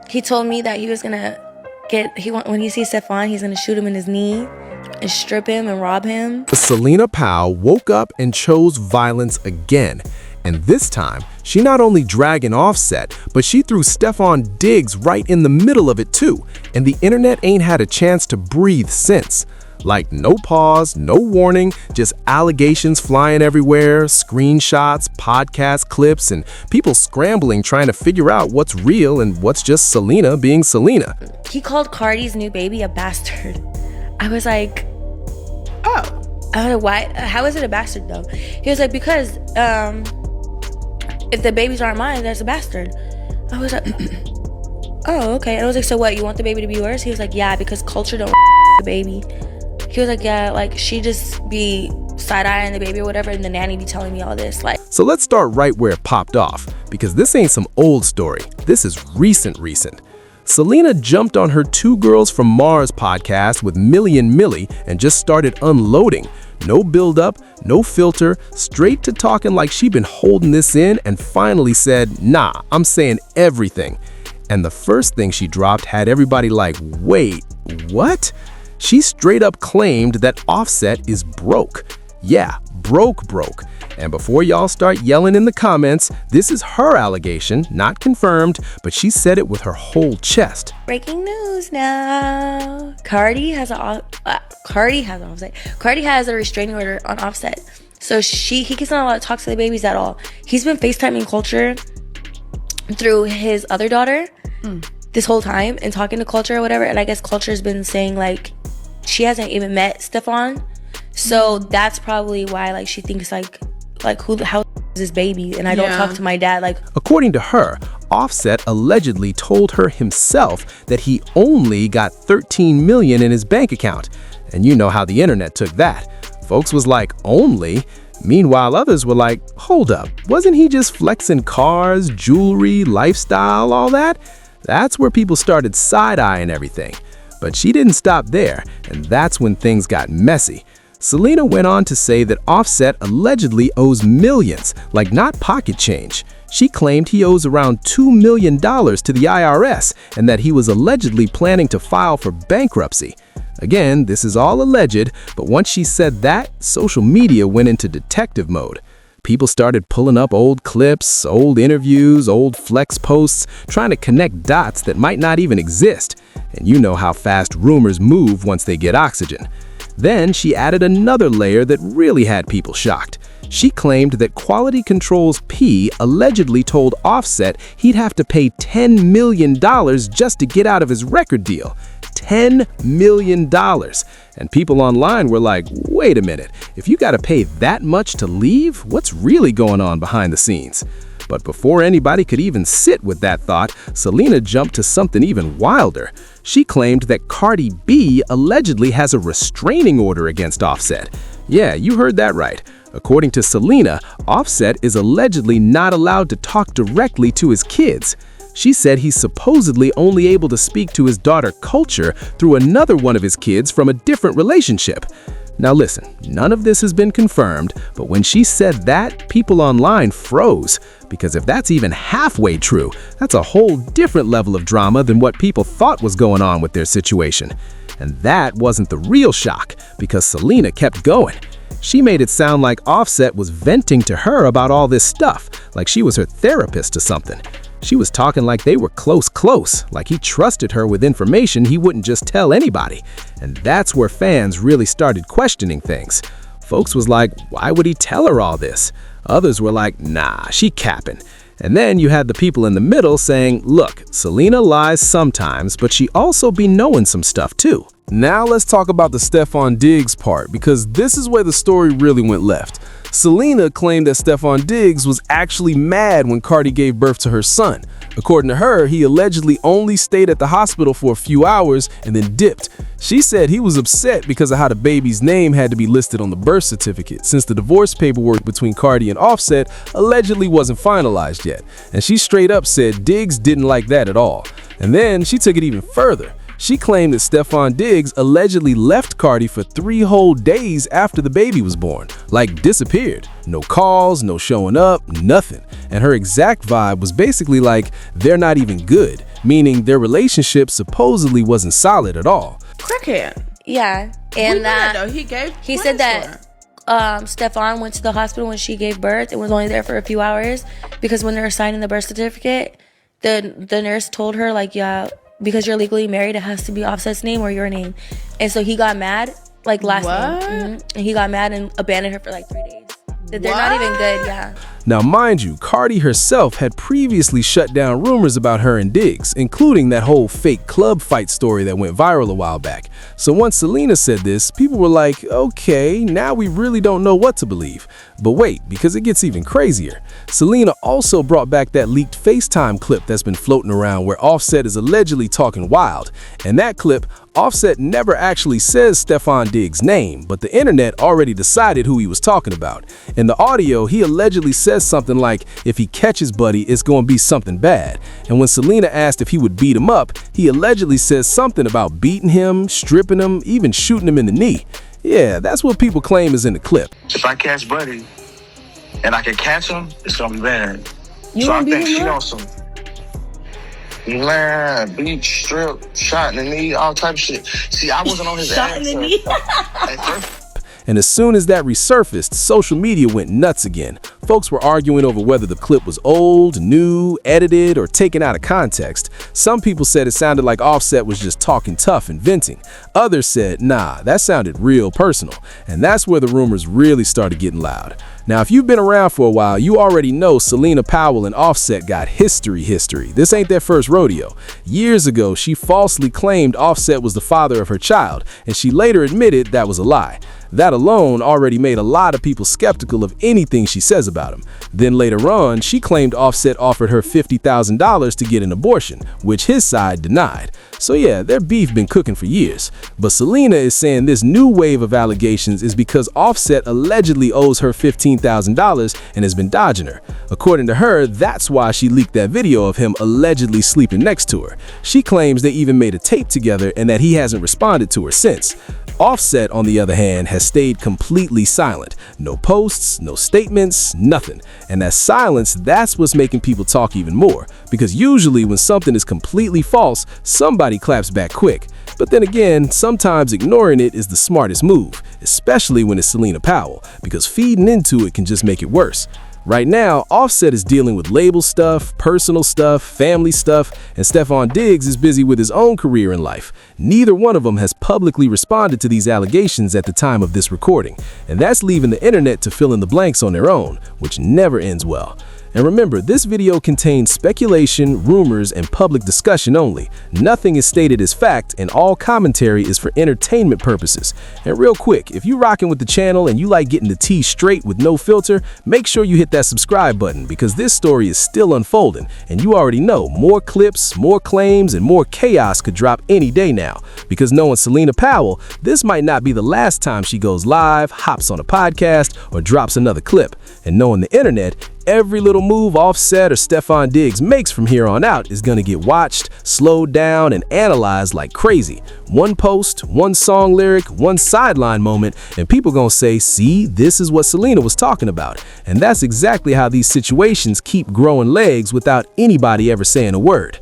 He told me that he was gonna when he sees Stefon, he's gonna shoot him in his knee and strip him and rob him. Celina Powell woke up and chose violence again. And this time, she not only dragged Offset, but she threw Stefon Diggs right in the middle of it too. And the internet ain't had a chance to breathe since. Like no pause, no warning, just allegations flying everywhere, screenshots, podcast clips, and people scrambling trying to figure out what's real and what's just Celina being Celina. He called Cardi's new baby a bastard. I was like, oh. I don't know why. How is it a bastard though? He was like, because if the babies aren't mine, that's a bastard. I was like, oh, okay. And I was like, so what? You want the baby to be yours? He was like, yeah, because culture don't the baby. He was like, yeah, like she just be side-eyeing the baby or whatever, and the nanny be telling me all this. Like, so let's start right where it popped off, because this ain't some old story. This is recent. Celina jumped on her Two Girls from Mars podcast with Millie and Millie and just started unloading. No build-up, no filter, straight to talking like she'd been holding this in, and finally said, nah, I'm saying everything. And the first thing she dropped had everybody like, wait, what? She straight up claimed that Offset is broke. Yeah, broke. And before y'all start yelling in the comments, this is her allegation, not confirmed, but she said it with her whole chest. Breaking news now. Cardi has a restraining order on Offset. So he cannot allow to talk to the babies at all. He's been FaceTiming Culture through his other daughter this whole time and talking to Culture or whatever. And I guess Culture's been saying like she hasn't even met Stefon. So that's probably why like she thinks like how is this baby and I don't talk to my dad. Like, according to her, Offset allegedly told her himself that he only got $13 million in his bank account. And you know how the internet took that. Folks was like, only? Meanwhile, others were like, hold up, wasn't he just flexing cars, jewelry, lifestyle, all that? That's where people started side-eyeing everything. But she didn't stop there, and that's when things got messy. Celina went on to say that Offset allegedly owes millions, like not pocket change. She claimed he owes around $2 million to the IRS and that he was allegedly planning to file for bankruptcy. Again, this is all alleged, but once she said that, social media went into detective mode. People started pulling up old clips, old interviews, old flex posts, trying to connect dots that might not even exist. And you know how fast rumors move once they get oxygen. Then she added another layer that really had people shocked. She claimed that Quality Control's P allegedly told Offset he'd have to pay $10 million just to get out of his record deal. $10 million. And people online were like, wait a minute, if you gotta pay that much to leave, what's really going on behind the scenes? But before anybody could even sit with that thought, Celina jumped to something even wilder. She claimed that Cardi B allegedly has a restraining order against Offset. Yeah, you heard that right. According to Celina, Offset is allegedly not allowed to talk directly to his kids. She said he's supposedly only able to speak to his daughter Culture through another one of his kids from a different relationship. Now listen, none of this has been confirmed, but when she said that, people online froze. Because if that's even halfway true, that's a whole different level of drama than what people thought was going on with their situation. And that wasn't the real shock, because Celina kept going. She made it sound like Offset was venting to her about all this stuff, like she was her therapist or something. She was talking like they were close, like he trusted her with information he wouldn't just tell anybody. And that's where fans really started questioning things. Folks was like, why would he tell her all this? Others were like, nah, she capping. And then you had the people in the middle saying, look, Celina lies sometimes, but she also be knowing some stuff too. Now let's talk about the Stefon Diggs part, because this is where the story really went left. Celina claimed that Stefon Diggs was actually mad when Cardi gave birth to her son. According to her, he allegedly only stayed at the hospital for a few hours and then dipped. She said he was upset because of how the baby's name had to be listed on the birth certificate, since the divorce paperwork between Cardi and Offset allegedly wasn't finalized yet. And she straight up said Diggs didn't like that at all. And then she took it even further. She claimed that Stefon Diggs allegedly left Cardi for 3 whole days after the baby was born, like disappeared. No calls, no showing up, nothing. And her exact vibe was basically like, they're not even good. meaning their relationship supposedly wasn't solid at all. Crackhead. Yeah, We and know that though. He said that Stefon went to the hospital when she gave birth and was only there for a few hours because when they were signing the birth certificate, the nurse told her like, yeah, because you're legally married, it has to be Offset's name or your name, and so he got mad like last name, and he got mad and abandoned her for like 3 days. They're not even good, yeah. Now, mind you, Cardi herself had previously shut down rumors about her and Diggs, including that whole fake club fight story that went viral a while back. So once Celina said this, people were like, okay, now we really don't know what to believe. But wait, because it gets even crazier. Celina also brought back that leaked FaceTime clip that's been floating around where Offset is allegedly talking wild. And that clip, Offset never actually says Stefon Diggs' name, but the internet already decided who he was talking about. In the audio, he allegedly says something like, if he catches Buddy, it's going to be something bad. And when Celina asked if he would beat him up, he allegedly says something about beating him, stripping him, even shooting him in the knee. Yeah, that's what people claim is in the clip. If I catch Buddy and I can catch him, it's going to be bad. You So I gonna beat think him she up? on some, man, beat, strip, shot in the knee, all type of shit. See, I wasn't on his Shot ass. in the knee. At first. And as soon as that resurfaced, social media went nuts again. Folks were arguing over whether the clip was old, new, edited, or taken out of context. Some people said it sounded like Offset was just talking tough and venting. Others said, nah, that sounded real personal. And that's where the rumors really started getting loud. Now, if you've been around for a while, you already know Celina Powell and Offset got history. This ain't their first rodeo. Years ago, she falsely claimed Offset was the father of her child, and she later admitted that was a lie. That alone already made a lot of people skeptical of anything she says about him. Then later on, she claimed Offset offered her $50,000 to get an abortion, which his side denied. So yeah, their beef been cooking for years. But Celina is saying this new wave of allegations is because Offset allegedly owes her $15,000 and has been dodging her. According to her, that's why she leaked that video of him allegedly sleeping next to her. She claims they even made a tape together and that he hasn't responded to her since. Offset, on the other hand, has stayed completely silent. No posts, no statements, nothing. And that silence, that's what's making people talk even more. Because usually when something is completely false, somebody claps back quick. But then again, sometimes ignoring it is the smartest move, especially when it's Celina Powell, because feeding into it can just make it worse. Right now, Offset is dealing with label stuff, personal stuff, family stuff, and Stefon Diggs is busy with his own career in life. Neither one of them has publicly responded to these allegations at the time of this recording, and that's leaving the internet to fill in the blanks on their own, which never ends well. And remember, this video contains speculation, rumors, and public discussion only. Nothing is stated as fact, and all commentary is for entertainment purposes. And real quick, if you're rocking with the channel and you like getting the tea straight with no filter, make sure you hit that subscribe button because this story is still unfolding. And you already know, more clips, more claims, and more chaos could drop any day now. Because knowing Celina Powell, this might not be the last time she goes live, hops on a podcast, or drops another clip. And knowing the internet, every little move Offset or Stefon Diggs makes from here on out is gonna get watched, slowed down, and analyzed like crazy. One post, one song lyric, one sideline moment, and people gonna say, see, this is what Celina was talking about. And that's exactly how these situations keep growing legs without anybody ever saying a word.